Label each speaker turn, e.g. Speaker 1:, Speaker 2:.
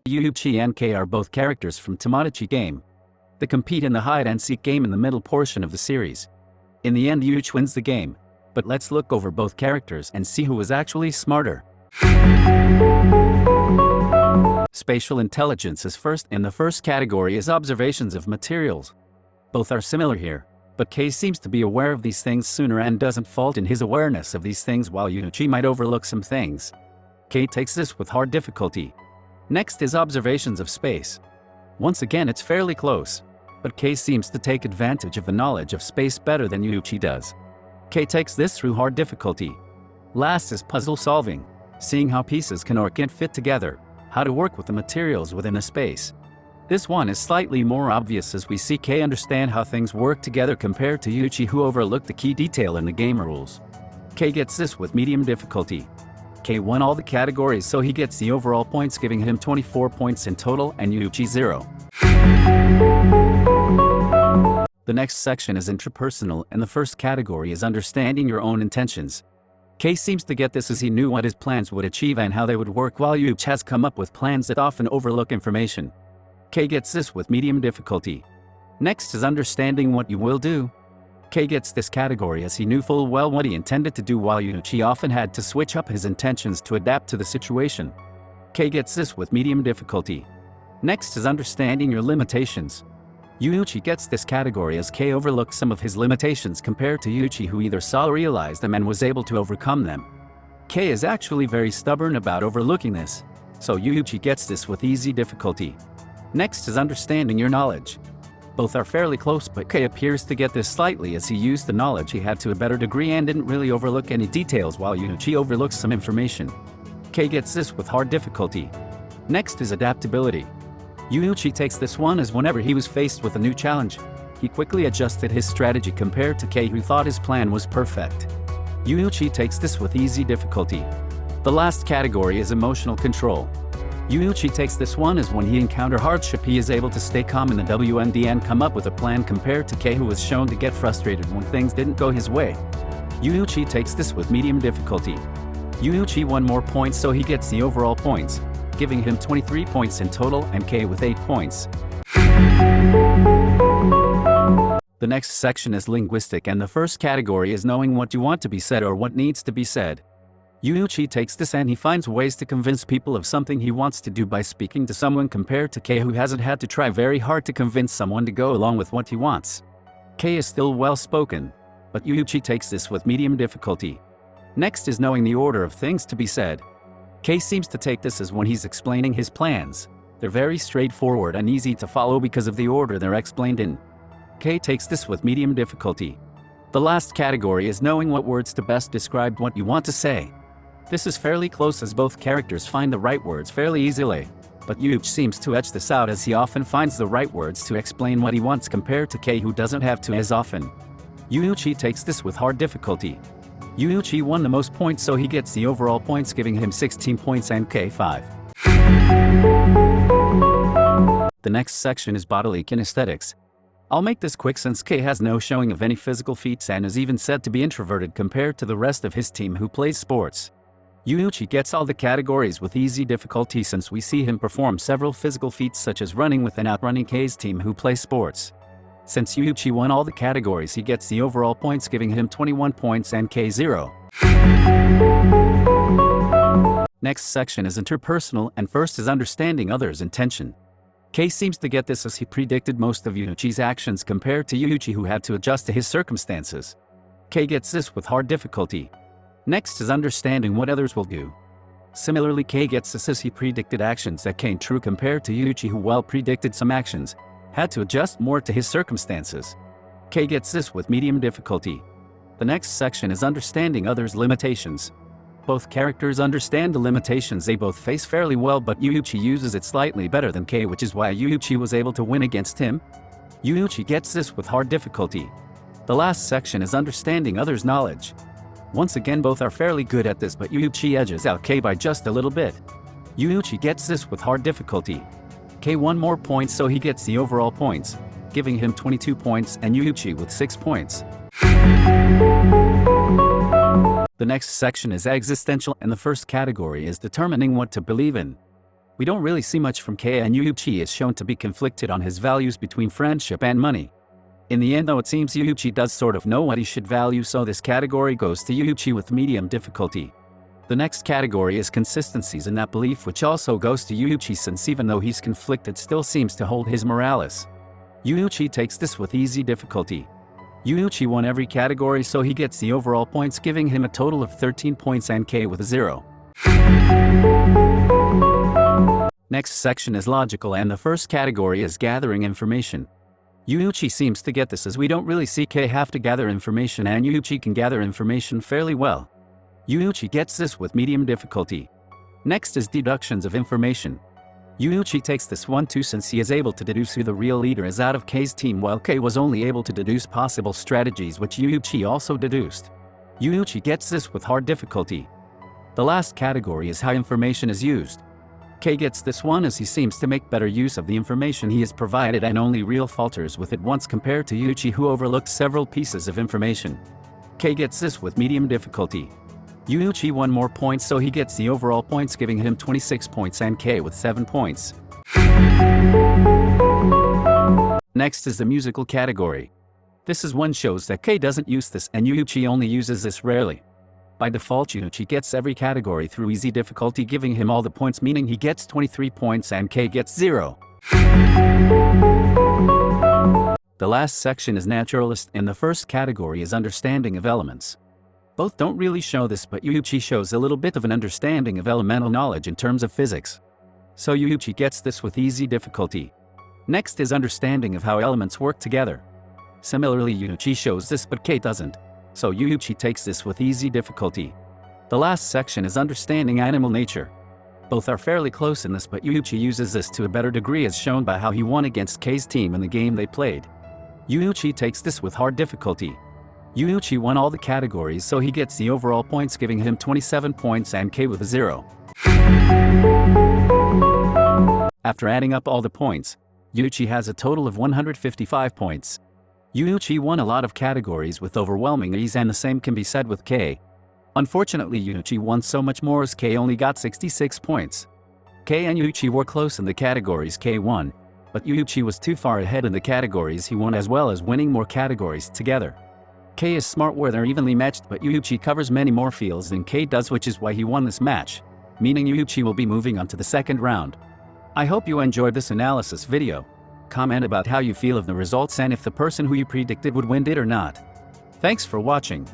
Speaker 1: Yuuichi and Kei are both characters from Tomodachi game. They compete in the hide-and-seek game in the middle portion of the series. In the end, Yuuichi wins the game. But let's look over both characters and see who was actually smarter. Spatial intelligence is first, and the first category is observations of materials. Both are similar here, but Kei seems to be aware of these things sooner and doesn't fault in his awareness of these things, while Yuuichi might overlook some things. Kei takes this with hard difficulty. Next is observations of space. Once again, it's fairly close, but Kei seems to take advantage of the knowledge of space better than Yuuichi does. Kei takes this through hard difficulty. Last is puzzle solving, seeing how pieces can or can't fit together, how to work with the materials within a space. This one is slightly more obvious as we see Kei understand how things work together compared to Yuuichi, who overlooked the key detail in the game rules. Kei gets this with medium difficulty. Kei won all the categories, so he gets the overall points, giving him 24 points in total and Yuuichi 0. The next section is Interpersonal, and the first category is understanding your own intentions. Kei seems to get this as he knew what his plans would achieve and how they would work, while Yuuichi has come up with plans that often overlook information. Kei gets this with medium difficulty. Next is understanding what you will do. Kei gets this category as he knew full well what he intended to do, while Yuuichi often had to switch up his intentions to adapt to the situation. Kei gets this with medium difficulty. Next is understanding your limitations. Yuuichi gets this category as Kei overlooked some of his limitations compared to Yuuichi, who either saw or realized them and was able to overcome them. Kei is actually very stubborn about overlooking this, so Yuuichi gets this with easy difficulty. Next is understanding your knowledge. Both are fairly close, but Kei appears to get this slightly as he used the knowledge he had to a better degree and didn't really overlook any details, while Yuuichi overlooks some information. Kei gets this with hard difficulty. Next is adaptability. Yuuichi takes this one as whenever he was faced with a new challenge, he quickly adjusted his strategy compared to Kei, who thought his plan was perfect. Yuuichi takes this with easy difficulty. The last category is emotional control. Yuuichi takes this one as when he encounters hardship, he is able to stay calm in the WMD and come up with a plan compared to Kei, who was shown to get frustrated when things didn't go his way. Yuuichi takes this with medium difficulty. Yuuichi won more points, so he gets the overall points, giving him 23 points in total and Kei with 8 points. The next section is linguistic, and the first category is knowing what you want to be said or what needs to be said. Yuuichi takes this and he finds ways to convince people of something he wants to do by speaking to someone, compared to Kei, who hasn't had to try very hard to convince someone to go along with what he wants. Kei is still well spoken, but Yuuichi takes this with medium difficulty. Next is knowing the order of things to be said. Kei seems to take this as when he's explaining his plans. They're very straightforward and easy to follow because of the order they're explained in. Kei takes this with medium difficulty. The last category is knowing what words to best describe what you want to say. This is fairly close as both characters find the right words fairly easily, but Yuuichi seems to edge this out as he often finds the right words to explain what he wants compared to Kei, who doesn't have to as often. Yuuichi takes this with hard difficulty. Yuuichi won the most points, so he gets the overall points, giving him 16 points and Kei 5. The next section is bodily kinesthetics. I'll make this quick since Kei has no showing of any physical feats and is even said to be introverted compared to the rest of his team who plays sports. Yuuichi gets all the categories with easy difficulty since we see him perform several physical feats such as running with and outrunning Kei's team who play sports. Since Yuuichi won all the categories, he gets the overall points, giving him 21 points and Kei 0. Next section is interpersonal, and first is understanding others' intention. Kei seems to get this as he predicted most of Yuuichi's actions compared to Yuuichi, who had to adjust to his circumstances. Kei gets this with hard difficulty. Next is understanding what others will do. Similarly, Kei gets this as he predicted actions that came true compared to Yuuichi, who well predicted some actions, had to adjust more to his circumstances. Kei gets this with medium difficulty. The next section is understanding others' limitations. Both characters understand the limitations they both face fairly well, but Yuuichi uses it slightly better than Kei, which is why Yuuichi was able to win against him. Yuuichi gets this with hard difficulty. The last section is understanding others' knowledge. Once again, both are fairly good at this, but Yuuichi edges out Kei by just a little bit. Yuuichi gets this with hard difficulty. Kei won more points, so he gets the overall points, giving him 22 points and Yuuichi with 6 points. The next section is existential, and the first category is determining what to believe in. We don't really see much from Kei, and Yuuichi is shown to be conflicted on his values between friendship and money. In the end though, it seems Yuuichi does sort of know what he should value, so this category goes to Yuuichi with medium difficulty. The next category is consistencies in that belief, which also goes to Yuuichi, since even though he's conflicted still seems to hold his morals. Yuuichi takes this with easy difficulty. Yuuichi won every category, so he gets the overall points, giving him a total of 13 points and Kei with 0. Next section is logical, and the first category is gathering information. Yuuichi seems to get this, as we don't really see Kei have to gather information, and Yuuichi can gather information fairly well. Yuuichi gets this with medium difficulty. Next is deductions of information. Yuuichi takes this one too, since he is able to deduce who the real leader is out of Kei's team, while Kei was only able to deduce possible strategies, which Yuuichi also deduced. Yuuichi gets this with hard difficulty. The last category is how information is used. Kei gets this one, as he seems to make better use of the information he is provided and only real falters with it once compared to Yuuichi, who overlooked several pieces of information. Kei gets this with medium difficulty. Yuuichi won more points, so he gets the overall points, giving him 26 points and Kei with 7 points. Next is the musical category. This is one shows that Kei doesn't use this, and Yuuichi only uses this rarely. By default, Yuuichi gets every category through easy difficulty, giving him all the points, meaning he gets 23 points and Kei gets 0. The last section is Naturalist, and the first category is understanding of elements. Both don't really show this, but Yuuichi shows a little bit of an understanding of elemental knowledge in terms of physics. So Yuuichi gets this with easy difficulty. Next is understanding of how elements work together. Similarly, Yuuichi shows this, but Kei doesn't. So Yuuichi takes this with easy difficulty. The last section is understanding animal nature. Both are fairly close in this, but Yuuichi uses this to a better degree, as shown by how he won against Kei's team in the game they played. Yuuichi takes this with hard difficulty. Yuuichi won all the categories, so he gets the overall points, giving him 27 points and Kei with 0. After adding up all the points, Yuuichi has a total of 155 points. Yuuichi won a lot of categories with overwhelming ease, and the same can be said with Kei. Unfortunately, Yuuichi won so much more, as Kei only got 66 points. Kei and Yuuichi were close in the categories Kei won, but Yuuichi was too far ahead in the categories he won, as well as winning more categories together. Kei is smart where they're evenly matched, but Yuuichi covers many more fields than Kei does, which is why he won this match, meaning Yuuichi will be moving on to the second round. I hope you enjoyed this analysis video. Comment about how you feel of the results and if the person who you predicted would win did or not. Thanks for watching.